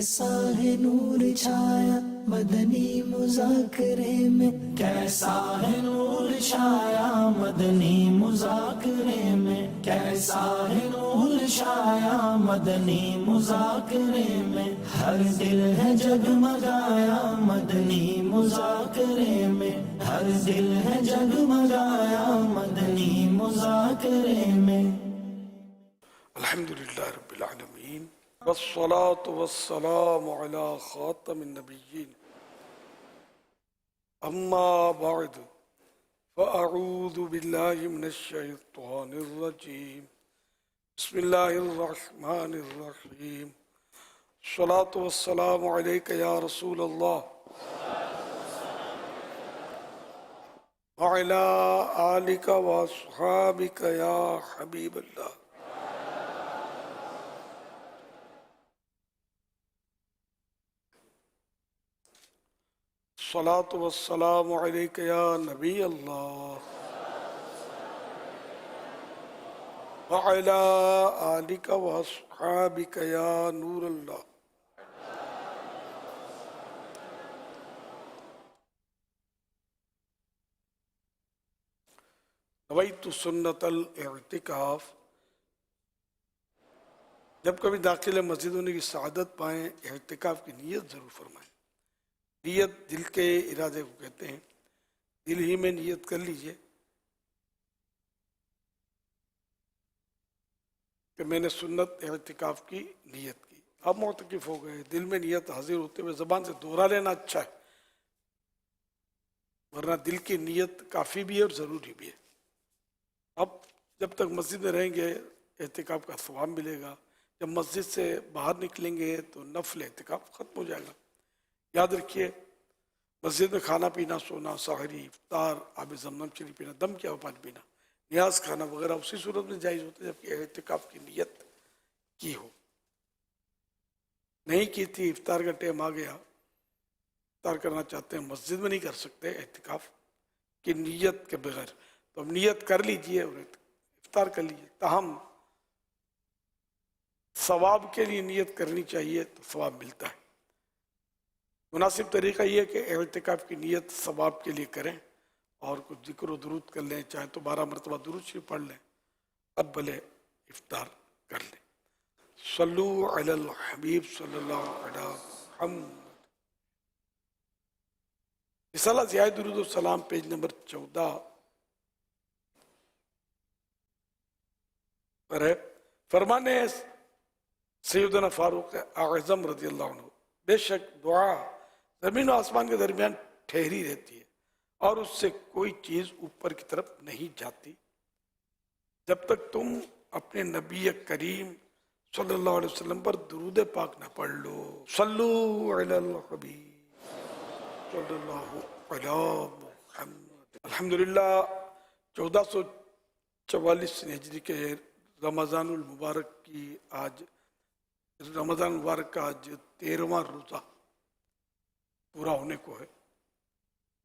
کیسا ہے نور چھایا مدنی مذاکرے میں، کیسا ہے نور چھایا مدنی مذاکرے میں، کیسا ہے نور چھایا مدنی مذاکرے میں، ہر دل ہے جگمگایا مدنی مذاکرے میں، ہر دل ہے جگمگایا مدنی مذاکرے میں۔ الحمدللہ رب العالمین والصلاة والسلام علی خاتم النبیین، اما بعد فاعوذ باللہ من الشیطان الرجیم، بسم اللہ الرحمن الرحیم، الصلاة والسلام علیک یا رسول اللہ وعلی آلک واصحابک یا حبیب اللہ۔ الصلاة والسلام علیک یا نبی اللہ وعلی آلک واصحابک یا نور اللہ۔ نویت سنت الاعتکاف، جب کبھی داخل مسجد ہونے کی سعادت پائیں اعتکاف کی نیت ضرور فرمائیں۔ نیت دل کے ارادے کو کہتے ہیں، دل ہی میں نیت کر لیجئے کہ میں نے سنت اعتکاف کی نیت کی، اب معتکف ہو گئے، دل میں نیت حاضر ہوتے ہوئے زبان سے دوہرا لینا اچھا ہے، ورنہ دل کی نیت کافی بھی ہے اور ضروری بھی ہے۔ اب جب تک مسجد میں رہیں گے اعتکاف کا ثواب ملے گا، جب مسجد سے باہر نکلیں گے تو نفل اعتکاف ختم ہو جائے گا۔ یاد رکھیے، مسجد میں کھانا پینا، سونا، سحری، افطار، آب زمزم شریف پینا، دم کیا ہوا پانی پینا، نیاز کھانا وغیرہ اسی صورت میں جائز ہوتا ہے جبکہ اعتکاف کی نیت کی ہو۔ نہیں کی تھی، افطار کا ٹائم آ گیا، افطار کرنا چاہتے ہیں، مسجد میں نہیں کر سکتے اعتکاف کی نیت کے بغیر، تو اب نیت کر لیجئے اور افطار کر لیجئے۔ تاہم ثواب کے لیے نیت کرنی چاہیے تو ثواب ملتا ہے۔ مناسب طریقہ یہ ہے کہ اعتکاف کی نیت ثواب کے لیے کریں اور کچھ ذکر و درود کر لیں، چاہے تو 12 مرتبہ درود شریف پڑھ لیں، اب بھلے افطار کر لیں۔ صلو علی الحبیب صلی اللہ علیہ محمد۔ رسالہ ضیاء درود السلام پیج نمبر 14 پر ہے۔ فرمانے سیدنا فاروق اعظم رضی اللہ عنہ، بے شک دعا زمین و آسمان کے درمیان ٹھہری رہتی ہے اور اس سے کوئی چیز اوپر کی طرف نہیں جاتی جب تک تم اپنے نبی کریم صلی اللہ علیہ وسلم پر درود پاک نہ پڑھ لو۔ صلو علی الحبیب صلی اللہ علیہ محمد۔ الحمدللہ 1444 ہجری کے رمضان المبارک کا آج 13واں روزہ پورا ہونے کو ہے۔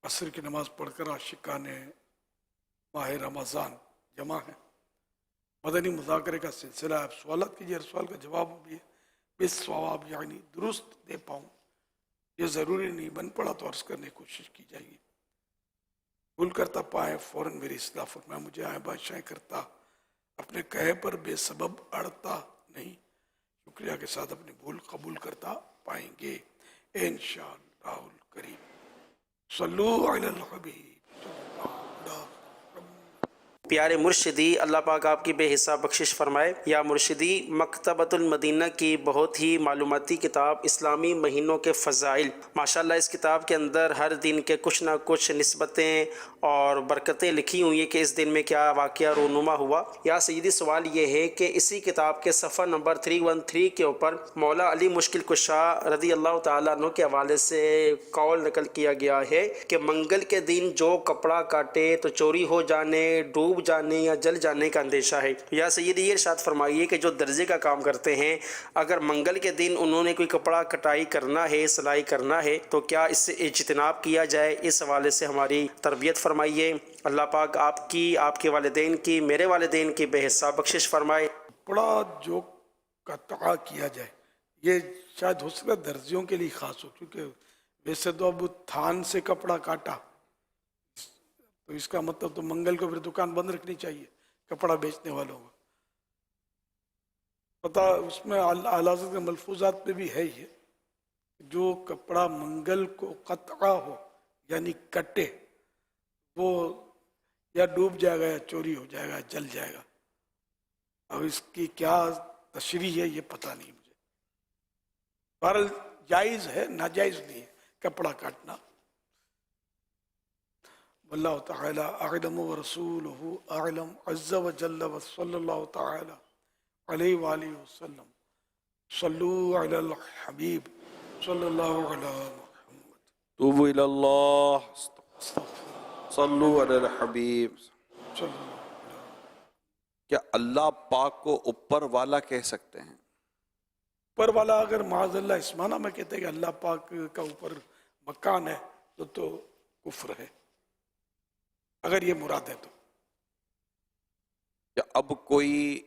عصر کی نماز پڑھ کر عاشقان ماہ رمضان جمع ہیں۔ مدنی مذاکرے کا سلسلہ، آپ سوالات کیجیے، ہر سوال کا جواب بھی ہے بس ثواب، یعنی درست دے پاؤں، یہ ضروری نہیں، بن پڑا تو عرض کرنے کی کوشش کی جائے گی۔ بھول کرتا پائے فوراً میری اصلاح فرمائے، مجھے آئے بادشاہیں کرتا، اپنے کہے پر بے سبب اڑتا نہیں، شکریہ کے ساتھ اپنی بھول قبول کرتا پائیں گے انشاءاللہ الکریم۔ صلو علی الحبیب۔ پیارے مرشدی، اللہ پاک آپ کی بے حساب بخشش فرمائے۔ یا مرشدی، مکتبۃ المدینہ کی بہت ہی معلوماتی کتاب اسلامی مہینوں کے فضائل، ماشاءاللہ اس کتاب کے اندر ہر دن کے کچھ نہ کچھ نسبتیں اور برکتیں لکھی ہوئی ہیں کہ اس دن میں کیا واقعہ رونما ہوا۔ یا سیدی، سوال یہ ہے کہ اسی کتاب کے صفحہ نمبر 313 کے اوپر مولا علی مشکل کشا رضی اللہ تعالیٰ عنہ کے حوالے سے قول نقل کیا گیا ہے کہ منگل کے دن جو کپڑا کاٹے تو چوری ہو جانے، ڈوب جانے یا جل جانے کا اندیشہ ہے۔ یا سیدی، یہ ارشاد فرمائیے کہ جو درزے کا کام کرتے ہیں، اگر منگل کے دن انہوں نے کوئی کپڑا کٹائی کرنا ہے، سلائی کرنا ہے، تو کیا اس سے اجتناب کیا جائے؟ اس حوالے سے ہماری تربیت فرمائیے۔ اللہ پاک آپ کی، آپ کے والدین کی، میرے والدین کی بے حساب بخشش فرمائے۔ کپڑا جو قطع کیا جائے یہ شاید ہو سکتا ہے درزیوں کے لیے خاص ہو، کیونکہ ویسے تو اب تھان سے کپڑا کاٹا تو اس کا مطلب تو منگل کو پھر دکان بند رکھنی چاہیے کپڑا بیچنے والوں کو. پتہ اس میں اعلیٰ حضرت کے ملفوظات میں بھی ہے یہ، جو کپڑا منگل کو قطع ہو یعنی کٹے، وہ یا ڈوب جائے گا یا چوری ہو جائے گا، جل جائے گا. اب اس کی کیا تشریح ہے یہ پتہ نہیں مجھے. بہرحال جائز ہے، ناجائز نہیں ہے کپڑا کاٹنا. واللہ تعالی اعلم ورسولہ اعلم عز وجل وصلی اللہ تعالی علیہ وآلہ وسلم. صلو علی الحبیب صلی اللہ علی محمد. توبوا الی اللہ، صلو علی الحبیب. صلی اللہ کیا اللہ پاک کو اوپر والا کہہ سکتے ہیں؟ اوپر والا اگر معاذ اللہ اس معنی میں کہتے ہیں کہ اللہ پاک کا اوپر مکان ہے تو کفر ہے، اگر یہ مراد ہے تو. کیا اب کوئی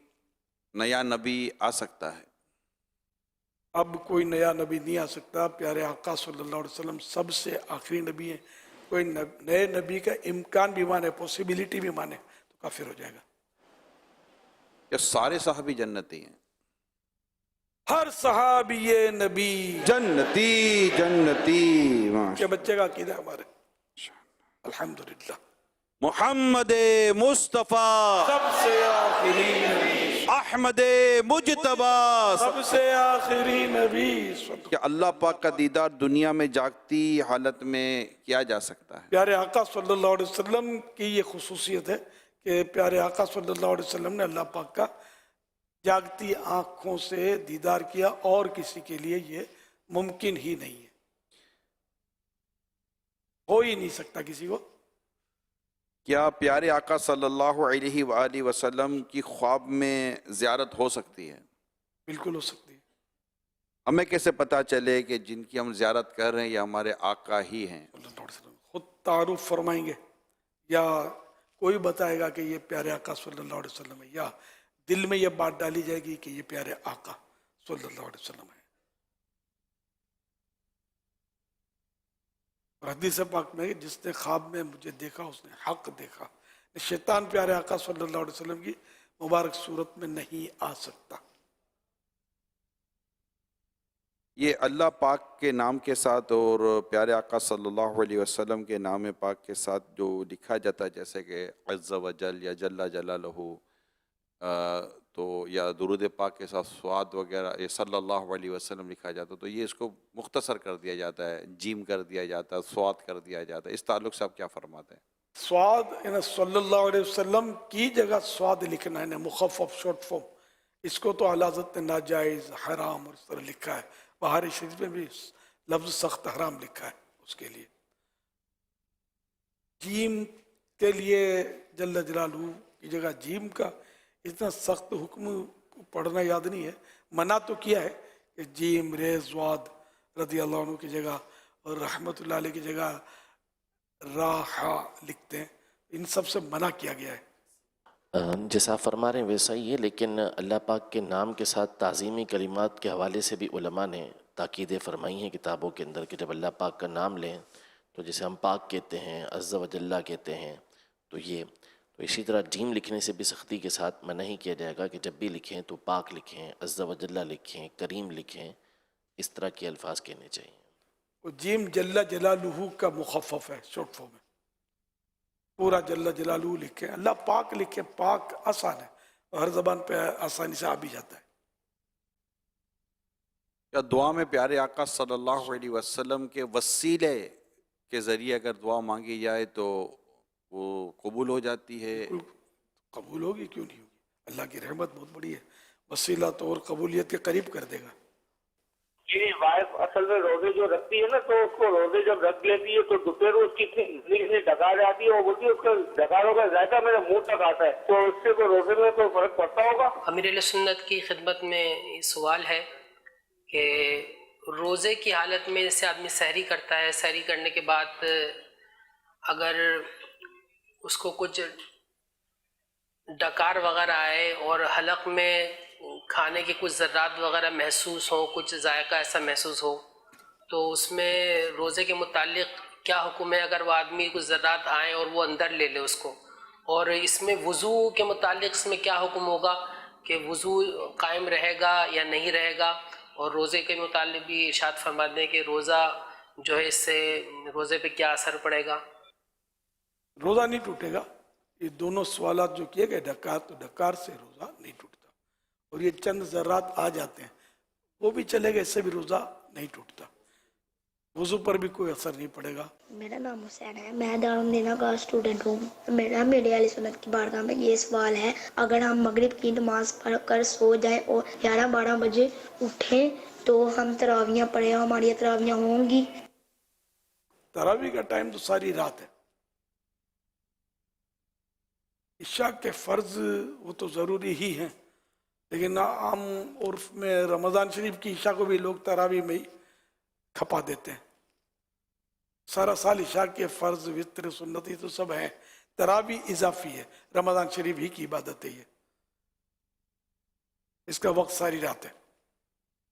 نیا نبی آ سکتا ہے؟ اب کوئی نیا نبی نہیں آ سکتا. پیارے آقا صلی اللہ علیہ وسلم سب سے آخری نبی ہیں. کوئی نئے نبی کا امکان بھی مانے، پوسیبلٹی بھی مانے تو کافر ہو جائے گا. کیا سارے صحابی جنتی ہیں؟ ہر صحابی نبی جنتی جنتی. کے بچے کا عقیدہ ہے ہمارے الحمدللہ. محمد مصطفیٰ سب سے آخری نبی، احمد مجتبیٰ. سب سے آخری نبی. کیا اللہ پاک کا دیدار دنیا میں جاگتی حالت میں کیا جا سکتا ہے؟ پیارے آقا صلی اللہ علیہ وسلم کی یہ خصوصیت ہے کہ پیارے آقا صلی اللہ علیہ وسلم نے اللہ پاک کا جاگتی آنکھوں سے دیدار کیا، اور کسی کے لیے یہ ممکن ہی نہیں ہے، ہو ہی نہیں سکتا کسی کو. کیا پیارے آقا صلی اللہ علیہ وآلہ وسلم کی خواب میں زیارت ہو سکتی ہے؟ بالکل ہو سکتی ہے. ہمیں کیسے پتا چلے کہ جن کی ہم زیارت کر رہے ہیں یہ ہمارے آقا ہی ہیں؟ صلی اللہ علیہ وسلم خود تعارف فرمائیں گے یا کوئی بتائے گا کہ یہ پیارے آقا صلی اللہ علیہ وسلم ہے، یا دل میں یہ بات ڈالی جائے گی کہ یہ پیارے آقا صلی اللہ علیہ وسلم ہے. اور حدیث پاک میں جس نے خواب میں مجھے دیکھا اس نے حق دیکھا. شیطان پیارے آقا صلی اللہ علیہ وسلم کی مبارک صورت میں نہیں آ سکتا. یہ اللہ پاک کے نام کے ساتھ اور پیارے آقا صلی اللہ علیہ وسلم کے نام پاک کے ساتھ جو لکھا جاتا ہے، جیسے کہ عز و جل یا جل جلالہ، تو یا درود پاک کے ساتھ صواد وغیرہ یہ صلی اللہ علیہ وسلم لکھا جاتا ہے، تو یہ اس کو مختصر کر دیا جاتا ہے، جیم کر دیا جاتا ہے، صواد کر دیا جاتا ہے. اس تعلق سے آپ کیا فرماتے ہیں؟ سواد یعنی صلی اللہ علیہ وسلم کی جگہ سواد لکھنا ہے، مخفف شارٹ فارم. اس کو تو اعلیٰ حضرت نے ناجائز، حرام اور اس طرح لکھا ہے. بہاری شریف میں بھی لفظ سخت حرام لکھا ہے اس کے لیے. جیم کے لیے جل جلالہ کی جگہ جیم کا اتنا سخت حکم پڑھنا یاد نہیں ہے. منع تو کیا ہے کہ جیم ریز واد رضی اللہ عنہ کی جگہ اور رحمت اللہ علیہ کی جگہ راحا لکھتے ہیں. ان سب سے منع کیا گیا ہے. جیسا آپ فرما رہے ہیں ویسا ہی ہے، لیکن اللہ پاک کے نام کے ساتھ تعظیمی کلمات کے حوالے سے بھی علماء نے تاکیدیں فرمائی ہیں کتابوں کے اندر کہ جب اللہ پاک کا نام لیں تو جیسے ہم پاک کہتے ہیں، عز و جلہ کہتے ہیں، تو اسی طرح جیم لکھنے سے بھی سختی کے ساتھ منع ہی کیا جائے گا کہ جب بھی لکھیں تو پاک لکھیں، عز و جلہ لکھیں، کریم لکھیں، اس طرح کے الفاظ کہنے چاہیے. وہ جیم جل جلالہ کا مخفف ہے، شارٹ فارم ہے. پورا جل جلالہ لکھیں، اللہ پاک لکھیں. پاک آسان ہے، ہر زبان پہ آسانی سے آ بھی جاتا ہے. کیا دعا میں پیارے آقا صلی اللہ علیہ وسلم کے وسیلے کے ذریعے اگر دعا مانگی جائے تو وہ قبول ہو جاتی ہے؟ قبول ہوگی، کیوں نہیں ہوگی. اللہ کی رحمت بہت بڑی ہے. وسیلہ تو اور قبولیت کے قریب کر دے گا. جی وائف اصل میں روزے جو رکھتی ہے نا، تو اس کو روزے جب رکھ لیتی ہے تو دوپہر اس کی اتنی ڈکار آتی ہے، اور بولتی ہے اس کا ڈکاروں کا ذائقہ میرے منہ تک آتا ہے، تو اس سے کوئی روزے میں کوئی فرق پڑتا ہوگا؟ امیر اہل سنت کی خدمت میں یہ سوال ہے کہ روزے کی حالت میں جیسے آدمی سحری کرتا ہے، سحری کرنے کے بعد اگر اس کو کچھ ڈکار وغیرہ آئے اور حلق میں کھانے کے کچھ ذرات وغیرہ محسوس ہوں، کچھ ذائقہ ایسا محسوس ہو، تو اس میں روزے کے متعلق کیا حکم ہے اگر وہ آدمی کچھ ذرات آئیں اور وہ اندر لے لے اس کو؟ اور اس میں وضو کے متعلق اس میں کیا حکم ہوگا کہ وضو قائم رہے گا یا نہیں رہے گا؟ اور روزے کے متعلق بھی ارشاد فرما دیں کہ روزہ جو ہے اس سے روزے پہ کیا اثر پڑے گا؟ روزہ نہیں ٹوٹے گا. یہ دونوں سوالات جو کیے گئے ڈکار، تو ڈکار سے روزہ نہیں ٹوٹتا. اور یہ چند ذرات آ جاتے ہیں وہ بھی چلے گئے، اس سے بھی روزہ نہیں ٹوٹتا. وضو پر بھی کوئی اثر نہیں پڑے گا. میرا نام حسین ہے، میں دارالمدینہ کا اسٹوڈنٹ ہوں. میرا میرے علیہ سنت کی بارگاہ میں یہ سوال ہے، اگر ہم مغرب کی نماز پڑھ کر سو جائیں اور 11-12 بجے اٹھیں تو ہم تراویحاں پڑھیں، ہماری تراویحاں ہوں گی؟ تراویح کا ٹائم تو ساری رات ہے. عشاء کے فرض وہ تو ضروری ہی ہیں، لیکن عام عرف میں رمضان شریف کی عشاء کو بھی لوگ تراویح میں ہی کھپا دیتے ہیں. سارا سال عشاء کے فرض، وتر، سنتی تو سب ہیں، تراویح اضافی ہے. رمضان شریف ہی کی عبادت ہے یہ. اس کا وقت ساری رات ہے،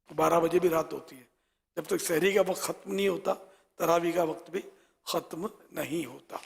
12 بجے بھی رات ہوتی ہے. جب تک سحری کا وقت ختم نہیں ہوتا تراویح کا وقت بھی ختم نہیں ہوتا.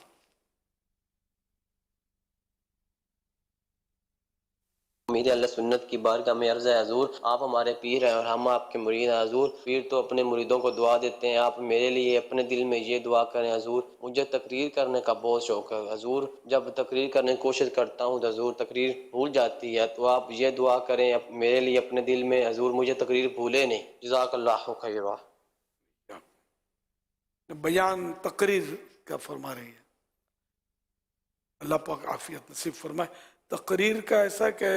امیر اہل سنت کی بارگاہ میں عرض ہے حضور، آپ ہمارے پیر ہیں اور ہم آپ کے مرید ہیں. حضور پیر تو اپنے مریدوں کو دعا دیتے ہیں، آپ میرے لیے اپنے دل میں یہ دعا کریں. حضور مجھے تقریر کرنے کا بہت شوق ہے. حضور جب تقریر کرنے کی کوشش کرتا ہوں تو حضور تقریر بھول جاتی ہے، تو آپ یہ دعا کریں میرے لیے اپنے دل میں، حضور مجھے تقریر بھولے نہیں. جزاک اللہ خیرا. بیان تقریر کا فرما رہی ہے، اللہ پاک عافیت نصیب فرمائے. تقریر کا ایسا کہ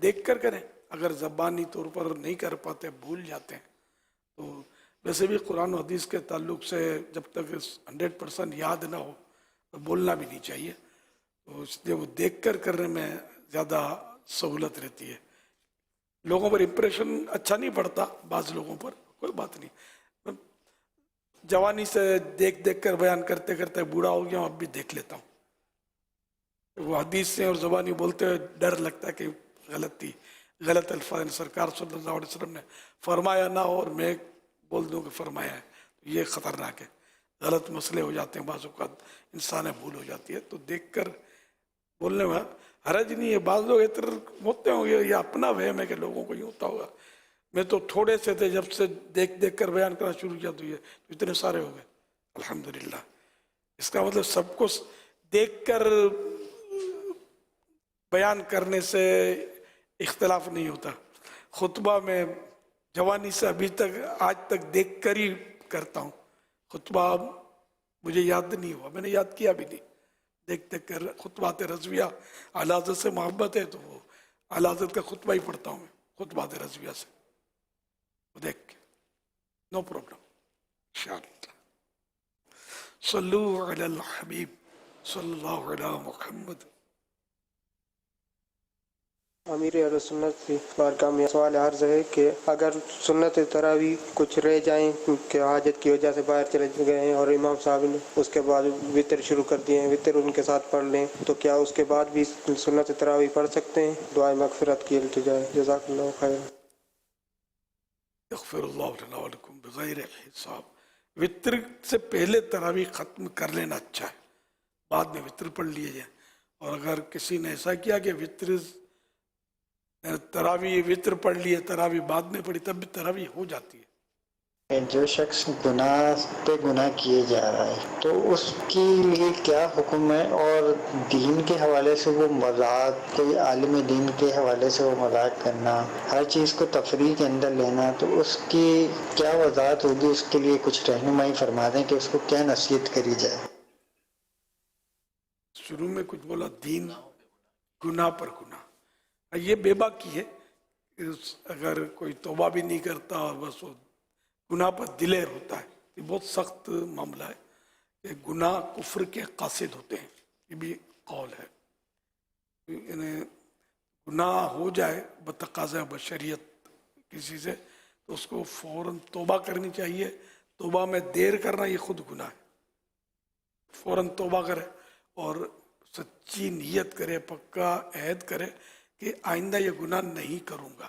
دیکھ کر کریں، اگر زبانی طور پر نہیں کر پاتے، بھول جاتے ہیں، تو ویسے بھی قرآن و حدیث کے تعلق سے جب تک 100% یاد نہ ہو تو بولنا بھی نہیں چاہیے. تو اس لیے وہ دیکھ کر کرنے میں زیادہ سہولت رہتی ہے. لوگوں پر امپریشن اچھا نہیں پڑتا، بعض لوگوں پر کوئی بات نہیں. جوانی سے دیکھ دیکھ کر بیان کرتے کرتے بوڑھا ہو گیا ہوں، اب بھی دیکھ لیتا ہوں. وہ حدیث سے اور زبانی بولتے ہوئے ڈر لگتا ہے کہ غلط الفاظ سرکار صلی اللہ علیہ وسلم نے فرمایا نہ ہو اور میں بول دوں کہ فرمایا ہے. یہ خطرناک ہے، غلط مسئلے ہو جاتے ہیں، بعض اوقات انسان بھول ہو جاتی ہے. تو دیکھ کر بولنے میں حرج نہیں ہے. بعض لوگ اتر ہوتے ہوں گے، یہ اپنا وہم ہے کہ لوگوں کو یہ ہوتا ہوگا. میں تو تھوڑے سے تھے، جب سے دیکھ دیکھ کر بیان کرنا شروع کیا تو یہ اتنے سارے ہو گئے الحمدللہ. اس کا مطلب سب کو دیکھ کر بیان کرنے سے اختلاف نہیں ہوتا. خطبہ میں جوانی سے ابھی تک آج تک دیکھ کر ہی کرتا ہوں. خطبہ مجھے یاد نہیں ہوا، میں نے یاد کیا بھی نہیں. دیکھ دیکھ کر خطبات رضویہ، اعلی حضرت سے محبت ہے تو وہ اعلی حضرت کا خطبہ ہی پڑھتا ہوں میں خطبات رضویہ سے دیکھ کے. نو پرابلم انشاءاللہ. صلو علی الحبیب صلی اللہ علی محمد. امیر اہل سنت کی بارگاہ میں سوال عرض ہے کہ اگر سنت تراویح کچھ رہ جائیں کہ حاجت کی وجہ سے باہر چلے گئے ہیں اور امام صاحب نے اس کے بعد وطر شروع کر دیے ہیں، وطر ان کے ساتھ پڑھ لیں، تو کیا اس کے بعد بھی سنت تراویح پڑھ سکتے ہیں؟ دعائے مغفرت کی التجا ہے. جزاک اللہ خیر. یغفر اللہ لنا ولکم بغیر حساب. وطر سے پہلے تراویح ختم کر لینا اچھا ہے، بعد میں وطر پڑھ لیے جائیں. اور اگر کسی نے ایسا کیا کہ تراویح وطر پڑھ لیے، تراویح بعد میں پڑھی، تب بھی تراویح ہو جاتی ہے. جو شخص گناہ پہ گناہ کیے جا رہا ہے تو اس کے لیے کیا حکم ہے؟ اور دین کے حوالے سے وہ مذاق، کوئی عالم دین کے حوالے سے وہ مذاق کرنا، ہر چیز کو تفریح کے اندر لینا، تو اس کی کیا وضاحت ہوگی؟ اس کے لیے کچھ رہنمائی فرما دیں کہ اس کو کیا نصیحت کری جائے. شروع میں کچھ بولا دین گناہ پر گناہ، یہ بے باکی ہے. اگر کوئی توبہ بھی نہیں کرتا اور بس وہ گناہ پر دلیر ہوتا ہے، یہ بہت سخت معاملہ ہے. کہ گناہ کفر کے قاصد ہوتے ہیں، یہ بھی قول ہے. یعنی گناہ ہو جائے بتقاضۂ بشریت کسی سے تو اس کو فوراً توبہ کرنی چاہیے. توبہ میں دیر کرنا یہ خود گناہ ہے. فوراً توبہ کرے اور سچی نیت کرے، پکا عہد کرے کہ آئندہ یہ گناہ نہیں کروں گا.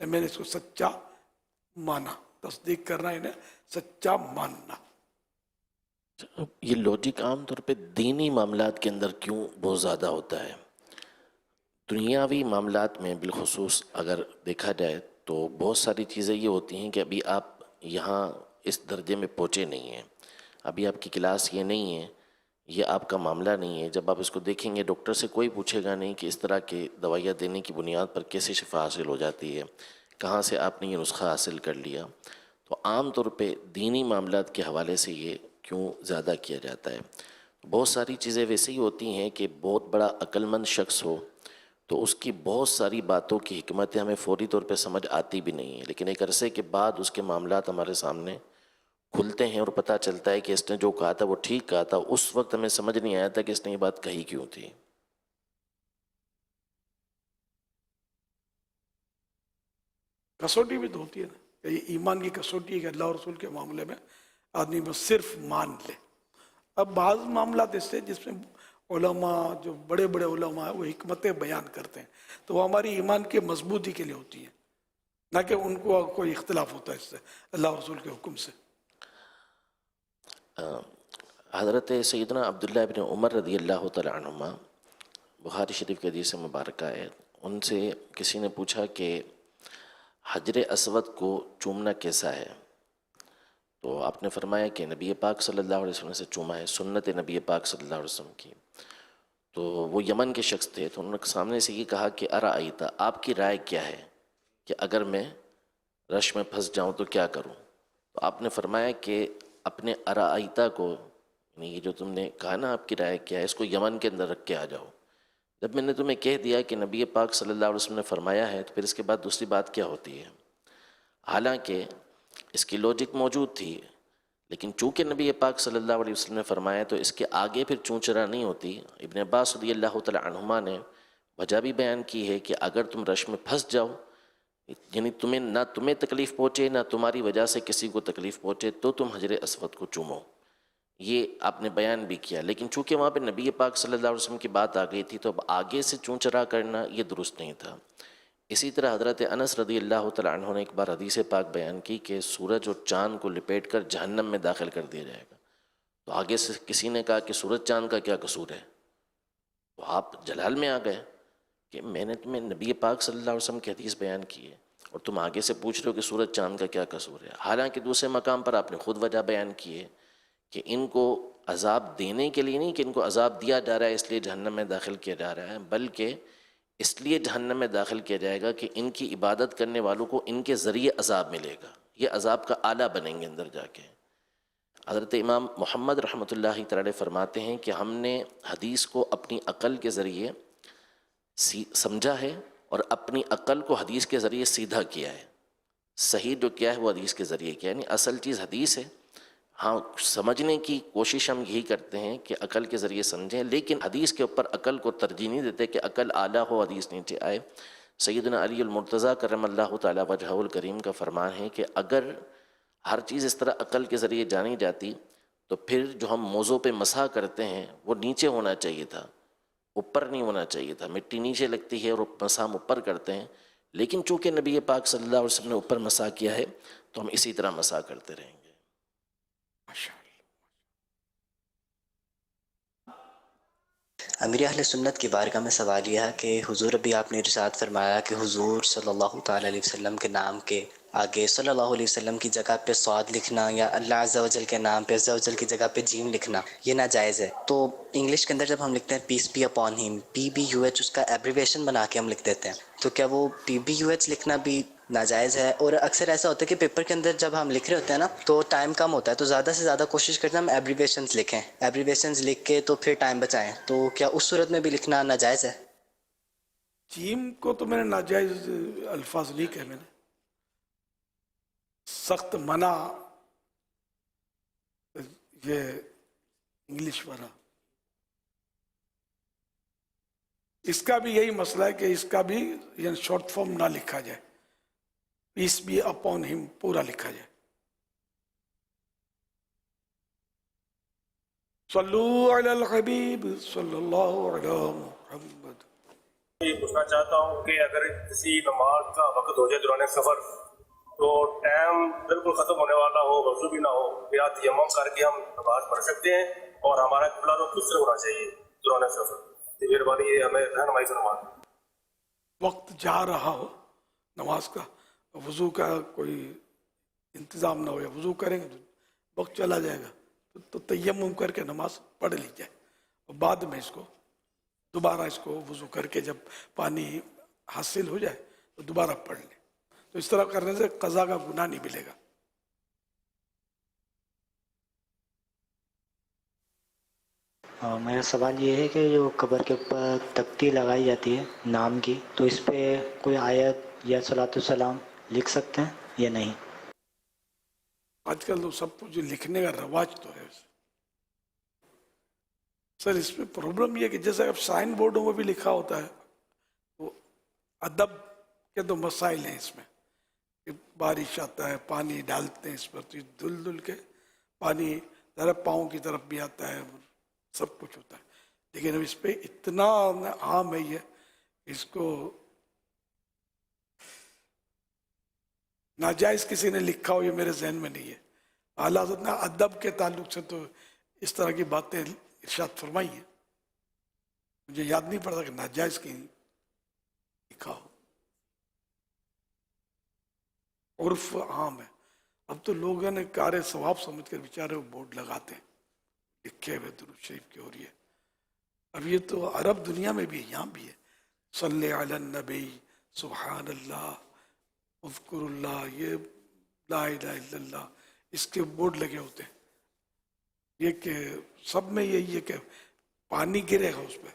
میں نے اس کو سچا مانا. تصدیق کرنا انہیں سچا ماننا. یہ لوجک عام طور پہ دینی معاملات کے اندر کیوں بہت زیادہ ہوتا ہے؟ دنیاوی معاملات میں بالخصوص اگر دیکھا جائے تو بہت ساری چیزیں یہ ہوتی ہیں کہ ابھی آپ یہاں اس درجے میں پہنچے نہیں ہیں، ابھی آپ کی کلاس یہ نہیں ہے، یہ آپ کا معاملہ نہیں ہے. جب آپ اس کو دیکھیں گے ڈاکٹر سے کوئی پوچھے گا نہیں کہ اس طرح کی دوائیاں دینے کی بنیاد پر کیسے شفا حاصل ہو جاتی ہے، کہاں سے آپ نے یہ نسخہ حاصل کر لیا. تو عام طور پہ دینی معاملات کے حوالے سے یہ کیوں زیادہ کیا جاتا ہے؟ بہت ساری چیزیں ویسے ہی ہوتی ہیں کہ بہت بڑا عقل مند شخص ہو تو اس کی بہت ساری باتوں کی حکمتیں ہمیں فوری طور پہ سمجھ آتی بھی نہیں ہیں، لیکن ایک عرصے کے بعد اس کے معاملات ہمارے سامنے کھلتے ہیں اور پتہ چلتا ہے کہ اس نے جو کہا تھا وہ ٹھیک کہا تھا. اس وقت ہمیں سمجھ نہیں آیا تھا کہ اس نے یہ بات کہی کیوں تھی. کسوٹی بھی تو ہوتی ہے نا، کہ یہ ایمان کی کسوٹی ہے کہ اللہ اور رسول کے معاملے میں آدمی بس صرف مان لے. اب بعض معاملات ایسے جس میں علماء جو بڑے بڑے علماء ہیں وہ حکمتیں بیان کرتے ہیں تو وہ ہماری ایمان کی مضبوطی کے لیے ہوتی ہیں، نہ کہ ان کو کوئی اختلاف ہوتا ہے اس سے اللہ اور رسول کے حکم سے. حضرت سیدنا عبداللہ ابن عمر رضی اللہ تعالیٰ عنہما، بخاری شریف کے حدیث مبارکہ ہے، ان سے کسی نے پوچھا کہ حجر اسود کو چومنا کیسا ہے؟ تو آپ نے فرمایا کہ نبی پاک صلی اللہ علیہ وسلم سے چوما ہے، سنت نبی پاک صلی اللہ علیہ وسلم کی. تو وہ یمن کے شخص تھے، تو انہوں نے سامنے سے یہ کہا کہ ارائیتا، آپ کی رائے کیا ہے کہ اگر میں رش میں پھنس جاؤں تو کیا کروں؟ تو آپ نے فرمایا کہ اپنے ارائیتا کو، یعنی یہ جو تم نے کہا نا آپ کی رائے کیا ہے، اس کو یمن کے اندر رکھ کے آ جاؤ. جب میں نے تمہیں کہہ دیا کہ نبی پاک صلی اللہ علیہ وسلم نے فرمایا ہے تو پھر اس کے بعد دوسری بات کیا ہوتی ہے؟ حالانکہ اس کی لوجک موجود تھی، لیکن چونکہ نبی پاک صلی اللہ علیہ وسلم نے فرمایا تو اس کے آگے پھر چونچرا نہیں ہوتی. ابن عباس رضی اللہ تعالی عنہما نے وجہ بھی بیان کی ہے کہ اگر تم رش میں پھنس جاؤ، یعنی نہ تمہیں تکلیف پہنچے نہ تمہاری وجہ سے کسی کو تکلیف پہنچے، تو تم حجر اسود کو چومو. یہ آپ نے بیان بھی کیا، لیکن چونکہ وہاں پہ نبی پاک صلی اللہ علیہ وسلم کی بات آ گئی تھی تو اب آگے سے چونچرا کرنا یہ درست نہیں تھا. اسی طرح حضرت انس رضی اللہ تعالیٰ عنہ نے ایک بار حدیث پاک بیان کی کہ سورج اور چاند کو لپیٹ کر جہنم میں داخل کر دیا جائے گا. تو آگے سے کسی نے کہا کہ سورج چاند کا کیا قصور ہے؟ تو آپ جلال میں آ گئے کہ میں نے تمہیں نبی پاک صلی اللہ علیہ وسلم کی حدیث بیان کی ہے اور تم آگے سے پوچھ رہے ہو کہ سورج چاند کا کیا قصور ہے. حالانکہ دوسرے مقام پر آپ نے خود وجہ بیان کی ہے کہ ان کو عذاب دینے کے لیے نہیں کہ ان کو عذاب دیا جا رہا ہے اس لیے جہنم میں داخل کیا جا رہا ہے، بلکہ اس لیے جہنم میں داخل کیا جائے گا کہ ان کی عبادت کرنے والوں کو ان کے ذریعے عذاب ملے گا، یہ عذاب کا آلہ بنیں گے اندر جا کے. حضرت امام محمد رحمۃ اللہ تعالی فرماتے ہیں کہ ہم نے حدیث کو اپنی عقل کے ذریعے سمجھا ہے اور اپنی عقل کو حدیث کے ذریعے سیدھا کیا ہے. صحیح جو کیا ہے وہ حدیث کے ذریعے کیا ہے، یعنی اصل چیز حدیث ہے. ہاں سمجھنے کی کوشش ہم یہی کرتے ہیں کہ عقل کے ذریعے سمجھیں، لیکن حدیث کے اوپر عقل کو ترجیح نہیں دیتے کہ عقل اعلیٰ ہو حدیث نیچے آئے. سیدنا علی المرتضیٰ کرم اللہ تعالیٰ وجہہ الکریم کا فرمان ہے کہ اگر ہر چیز اس طرح عقل کے ذریعے جانی جاتی تو پھر جو ہم موضوع پہ مسح کرتے ہیں وہ نیچے ہونا چاہیے تھا، اوپر نہیں ہونا چاہیے تھا. مٹی نیچے لگتی ہے اور مسح ہم اوپر کرتے ہیں، لیکن چونکہ نبی پاک صلی اللہ علیہ وسلم نے اوپر مسح کیا ہے تو ہم اسی طرح مسح کرتے رہیں گے. امیر اہل سنت کی بارگاہ میں سوال یہ ہے کہ حضور ابھی آپ نے ارشاد فرمایا کہ حضور صلی اللہ تعالیٰ علیہ وسلم کے نام کے آگے صلی اللہ علیہ وسلم کی جگہ پہ صاد لکھنا یا اللہ عز و جل کے نام پہ عز و جل کی جگہ پہ جیم لکھنا یہ ناجائز ہے. تو انگلش کے اندر جب ہم لکھتے ہیں پیس بی اپون ہم، PBUH اس کا ایبریویشن بنا کے ہم لکھ دیتے ہیں، تو کیا وہ PBUH لکھنا بھی ناجائز ہے؟ اور اکثر ایسا ہوتا ہے کہ پیپر کے اندر جب ہم لکھ رہے ہوتے ہیں نا تو ٹائم کم ہوتا ہے، تو زیادہ سے زیادہ کوشش کرتے ہیں ہم ایبریویشنز لکھیں، ایبریویشنز لکھ کے تو پھر ٹائم بچائیں. تو کیا اس صورت میں بھی لکھنا ناجائز ہے؟ جیم کو تو میں نے ناجائز الفاظ نہیں کہے، میں نے سخت منع یہ انگلش والا. اس کا بھی یہی مسئلہ ہے کہ اس کا بھی یعنی شارٹ فارم نہ لکھا جائے، پیس بی اپون ہم پورا لکھا جائے. صلو علی الحبیب صلی اللہ علی محمد. یہ پوچھنا چاہتا ہوں کہ اگر کسی نماز کا وقت ہو جائے دوران سفر تو ٹائم بالکل ختم ہونے والا ہو، وضو بھی نہ ہو، یا تیمم کر کے ہم نماز پڑھ سکتے ہیں، اور ہمارا قبلہ تو کس سے ہونا چاہیے دوران سفر؟ مہربانی یہ ہمیں رہنمائی فرمائیں۔ وقت جا رہا ہو نماز کا، وضو کا کوئی انتظام نہ ہو یا وضو کریں گے تو وقت چلا جائے گا، تو تیمم کر کے نماز پڑھ لی جائے، اور بعد میں اس کو دوبارہ اس کو وضو کر کے جب پانی حاصل ہو جائے تو دوبارہ پڑھ لیں۔ تو اس طرح کرنے سے قضا کا گناہ نہیں ملے گا۔ میرا سوال یہ ہے کہ جو قبر کے اوپر تختی لگائی جاتی ہے نام کی، تو اس پہ کوئی آیت یا صلاۃ السلام لکھ سکتے ہیں یا نہیں؟ آج کل تو سب کچھ لکھنے کا رواج تو ہے سر، اس میں پرابلم یہ کہ جیسے اب سائن بورڈوں میں بھی لکھا ہوتا ہے، تو ادب کے تو مسائل ہیں اس میں، کہ بارش آتا ہے پانی ڈالتے ہیں اس پر، تو دھل دھل کے پانی ذرا پاؤں کی طرف بھی آتا ہے، سب کچھ ہوتا ہے، لیکن اب اس پہ اتنا عام ہے یہ، اس کو ناجائز کسی نے لکھا ہو یہ میرے ذہن میں نہیں ہے۔ اعلیٰ حضرت نے ادب کے تعلق سے تو اس طرح کی باتیں ارشاد فرمائی ہیں، مجھے یاد نہیں پڑتا کہ ناجائز کی لکھا ہو، عرف عام ہے۔ اب تو لوگوں نے کار ثواب سمجھ کر بیچارے وہ بورڈ لگاتے ہیں لکھے ہوئے درود شریف کے، اور یہ اب یہ تو عرب دنیا میں بھی ہے، یہاں بھی ہے، صلی علی النبی، سبحان اللہ، اذکر اللہ، یہ لا الہ الا اللہ، اس کے بورڈ لگے ہوتے ہیں۔ یہ کہ سب میں یہی ہے کہ پانی گرے گا اس پہ،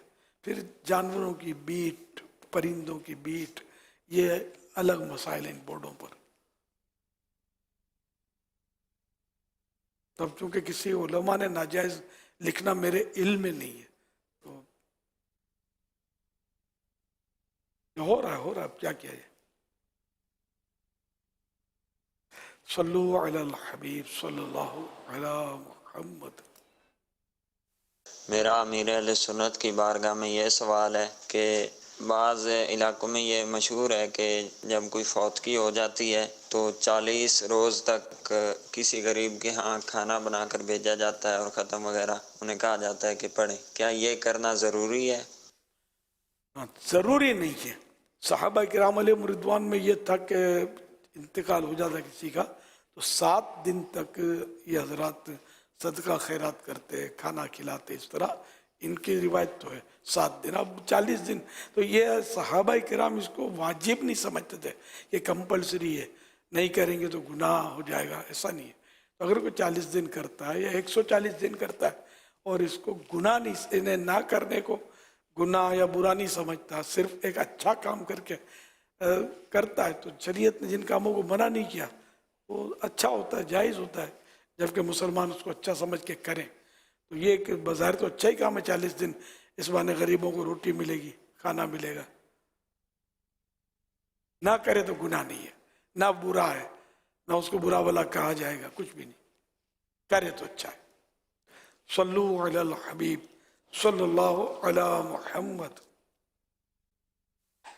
پھر جانوروں کی بیٹ، پرندوں کی بیٹ، یہ الگ مسائل ہیں ان بورڈوں پر۔ تب چونکہ کسی علماء نے ناجائز لکھنا میرے علم میں نہیں ہے، تو ہو رہا ہے اب کیا کیا ہے۔ صلو علی الحبیب صلی اللہ علی محمد۔ میرا امیر اہل سنت کی بارگاہ میں یہ سوال ہے کہ بعض علاقوں میں یہ مشہور ہے کہ جب کوئی فوتگی ہو جاتی ہے تو 40 روز تک کسی غریب کے ہاں کھانا بنا کر بھیجا جاتا ہے اور ختم وغیرہ انہیں کہا جاتا ہے کہ پڑھیں، کیا یہ کرنا ضروری ہے؟ ضروری نہیں ہے۔ صحابہ کرام علیہ رضوان میں یہ تھا کہ انتقال ہو جاتا کسی کا تو 7 دن تک یہ حضرات صدقہ خیرات کرتے، کھانا کھلاتے، اس طرح ان کی روایت تو ہے 7 دن۔ اب 40 دن تو یہ صحابہ کرام اس کو واجب نہیں سمجھتے تھے، یہ کمپلسری ہے، نہیں کریں گے تو گناہ ہو جائے گا، ایسا نہیں ہے۔ تو اگر کوئی 40 دن کرتا ہے یا 140 دن کرتا ہے اور اس کو گناہ نہیں، انہیں نہ کرنے کو گناہ یا برا نہیں سمجھتا، صرف ایک اچھا کام کر کے کرتا ہے، تو شریعت نے جن کاموں کو منع نہیں کیا وہ اچھا ہوتا ہے، جائز ہوتا ہے، جبکہ مسلمان اس کو اچھا سمجھ کے کریں۔ تو یہ کہ بظاہر تو اچھا ہی کام ہے، 40 دن اس بہانے غریبوں کو روٹی ملے گی، کھانا ملے گا، نہ کرے تو گناہ نہیں ہے، نہ برا ہے، نہ اس کو برا بلا کہا جائے گا، کچھ بھی نہیں، کرے تو اچھا ہے۔ صلو علی الحبیب صلی اللہ علی محمد۔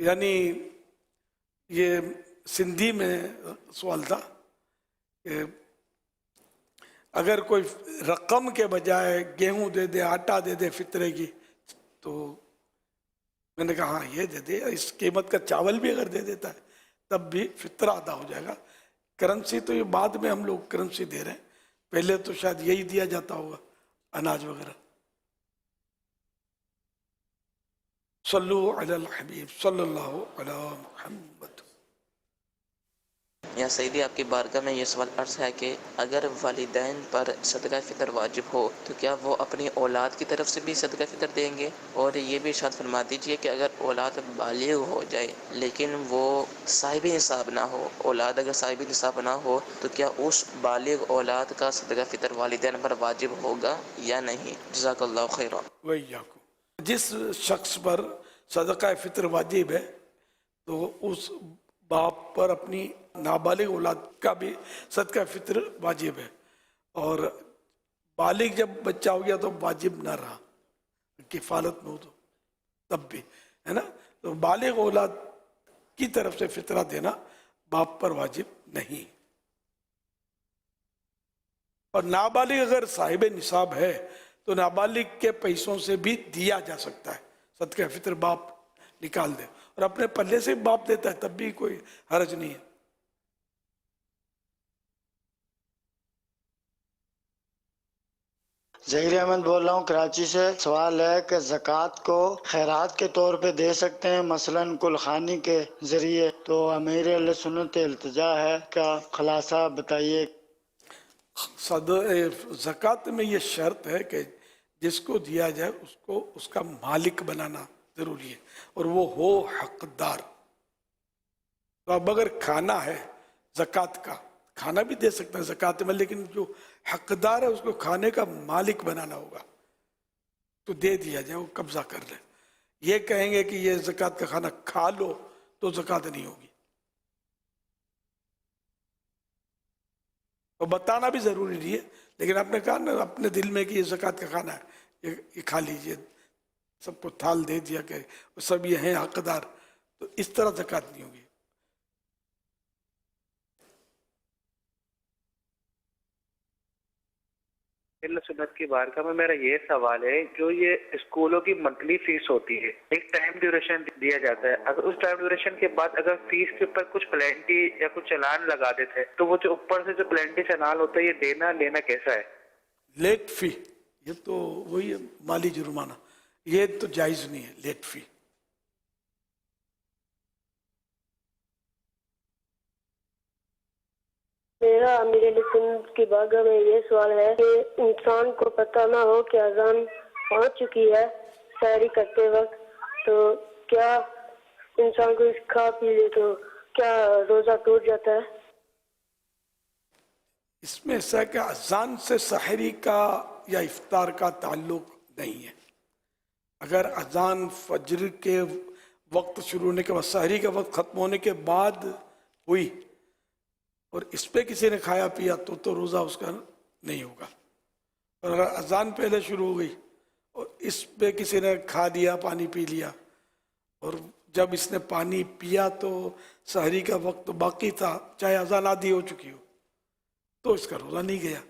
یعنی یہ سندھی میں سوال تھا کہ اگر کوئی رقم کے بجائے گیہوں دے دے، آٹا دے دے فطرے کی، تو میں نے کہا ہاں یہ دے دے، اس قیمت کا چاول بھی اگر دے دیتا ہے تب بھی فطرہ ادا ہو جائے گا۔ کرنسی تو یہ بعد میں ہم لوگ کرنسی دے رہے ہیں، پہلے تو شاید یہی دیا جاتا ہوگا، اناج وغیرہ۔ صلو علی الحبیب صلی اللہ علی محمد۔ یا سیدی آپ کی بارگاہ میں یہ سوال عرض ہے کہ اگر والدین پر صدقہ فطر واجب ہو تو کیا وہ اپنی اولاد کی طرف سے بھی صدقہ فطر دیں گے؟ اور یہ بھی ارشاد فرما دیجئے کہ اگر اولاد بالغ ہو جائے لیکن وہ صاحب نصاب نہ ہو، اولاد اگر صاحب نصاب نہ ہو تو کیا اس بالغ اولاد کا صدقہ فطر والدین پر واجب ہوگا یا نہیں؟ جزاک اللہ خیرا۔ وإياكم۔ جس شخص پر صدقہ فطر واجب ہے تو اس باپ پر اپنی نابالغ اولاد کا بھی صدقہ فطر واجب ہے، اور بالغ جب بچہ ہو گیا تو واجب نہ رہا، کفالت میں ہو تو تب بھی ہے نا، تو بالغ اولاد کی طرف سے فطرہ دینا باپ پر واجب نہیں، اور نابالغ اگر صاحب نصاب ہے تو نابالغ کے پیسوں سے بھی دیا جا سکتا ہے، صدقہ فطر باپ نکال دے اور اپنے پلے سے باپ دیتا ہے تب بھی کوئی حرج نہیں ہے۔ ظہیر احمد بول رہا ہوں کراچی سے۔ سوال ہے کہ زکوٰۃ کو خیرات کے طور پہ دے سکتے ہیں مثلاً کل خوانی کے ذریعے، تو امیر اہل سنت التجا ہے، کا خلاصہ بتائیے۔ زکوٰۃ میں یہ شرط ہے کہ جس کو دیا جائے اس کو اس کا مالک بنانا ضروری ہے اور وہ ہو حقدار۔ تو اب اگر کھانا ہے زکوٰۃ کا، کھانا بھی دے سکتے ہیں زکوٰۃ میں، لیکن جو حقدار ہے اس کو کھانے کا مالک بنانا ہوگا تو دے دیا جائے، وہ قبضہ کر لے۔ یہ کہیں گے کہ یہ زکوٰۃ کا کھانا کھا لو تو زکوٰۃ نہیں ہوگی، اور بتانا بھی ضروری نہیں ہے، لیکن آپ نے کہا نا اپنے دل میں کہ یہ زکوٰۃ کا کھانا ہے، یہ کھا لیجئے، سب کو تھال دے دیا کہ سب یہ ہیں حقدار، تو اس طرح زکوٰۃ نہیں ہوگی۔ سنت کی بارگاہ میں میرا یہ سوال ہے، جو یہ اسکولوں کی منتھلی فیس ہوتی ہے، ایک ٹائم ڈیوریشن دیا جاتا ہے، اگر اس ٹائم ڈیوریشن کے بعد اگر فیس کے اوپر کچھ پلینٹی یا کچھ چلان لگا دیتے ہیں تو وہ جو اوپر سے جو پلینٹی چلان ہوتا ہے یہ دینا لینا کیسا ہے؟ لیٹ فی، یہ تو وہی مالی جرمانہ، یہ تو جائز نہیں ہے لیٹ فی۔ میرا امیر علیہ سنت کی بارگاہ میں یہ سوال ہے کہ انسان کو پتہ نہ ہو کہ اذان پہنچ چکی ہے سحری کرتے وقت، تو کیا انسان کو کھا پی لے تو کیا روزہ ٹوٹ جاتا ہے؟ اس میں ایسا ہے کہ اذان سے سحری کا یا افطار کا تعلق نہیں ہے۔ اگر اذان فجر کے وقت شروع ہونے کے بعد، سحری کا وقت ختم ہونے کے بعد ہوئی اور اس پہ کسی نے کھایا پیا تو روزہ اس کا نہیں ہوگا، اور اگر اذان پہلے شروع ہو گئی اور اس پہ کسی نے کھا دیا، پانی پی لیا، اور جب اس نے پانی پیا تو سحری کا وقت باقی تھا، چاہے اذان آدھی ہو چکی ہو، تو اس کا روزہ نہیں گیا۔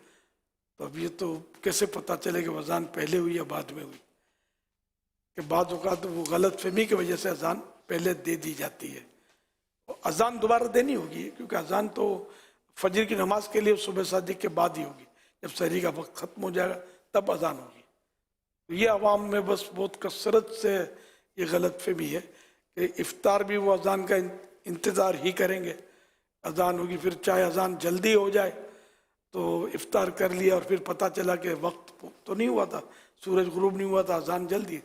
تو اب یہ تو کیسے پتہ چلے کہ اذان پہلے ہوئی یا بعد میں ہوئی؟ کہ بعض اوقات وہ غلط فہمی کی وجہ سے اذان پہلے دے دی جاتی ہے، اذان دوبارہ دینی ہوگی، کیونکہ اذان تو فجر کی نماز کے لیے صبح صادق کے بعد ہی ہوگی، جب سحری کا وقت ختم ہو جائے گا تب اذان ہوگی۔ یہ عوام میں بس بہت کثرت سے یہ غلط فہمی ہے کہ افطار بھی وہ اذان کا انتظار ہی کریں گے، اذان ہوگی، پھر چاہے اذان جلدی ہو جائے تو افطار کر لیا اور پھر پتہ چلا کہ وقت تو نہیں ہوا تھا، سورج غروب نہیں ہوا تھا، اذان جلدی،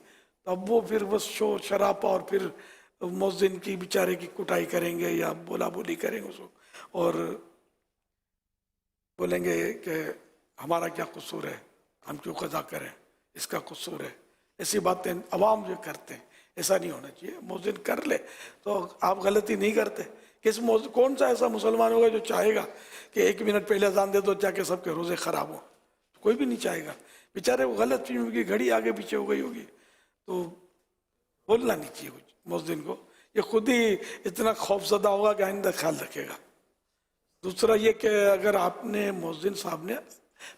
تو اب وہ پھر بس شور شرابہ اور پھر مؤذن کی بیچارے کی کٹائی کریں گے یا بولا بولی کریں گے اس کو، اور بولیں گے کہ ہمارا کیا قصور ہے، ہم کیوں قضا کریں، اس کا قصور ہے۔ ایسی باتیں عوام جو کرتے ہیں، ایسا نہیں ہونا چاہیے۔ مؤذن کر لے تو آپ غلطی نہیں کرتے۔ کون سا ایسا مسلمان ہوگا جو چاہے گا کہ 1 منٹ پہلے اذان دے دو چاہ کے سب کے روزے خراب ہوں؟ کوئی بھی نہیں چاہے گا۔ بیچارے وہ غلط فہمی ہوگی، گھڑی آگے پیچھے ہو گئی ہوگی، تو بولنا نہیں چاہیے مؤذن کو، یہ خود ہی اتنا خوف زدہ ہوگا کہ آئندہ خیال رکھے گا۔ دوسرا یہ کہ اگر آپ نے مؤذن صاحب نے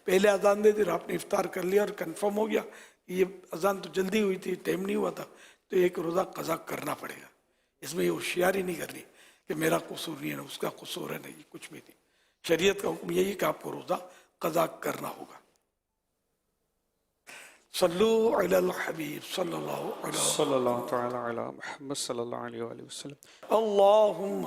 پہلے اذان دے دی اور آپ نے افطار کر لیا اور کنفرم ہو گیا کہ یہ اذان تو جلدی ہوئی تھی، ٹائم نہیں ہوا تھا، تو ایک روزہ قضا کرنا پڑے گا۔ اس میں یہ ہوشیاری نہیں کرنی کہ میرا قصور نہیں ہے، اس کا قصور ہے، نہیں، کچھ بھی نہیں۔ شریعت کا حکم یہی کہ آپ کو روزہ قضا کرنا ہوگا۔ صلو علی الحبیب صلی اللہ تعالی علی محمد صلی اللہ علیہ وسلم۔ اللہم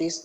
30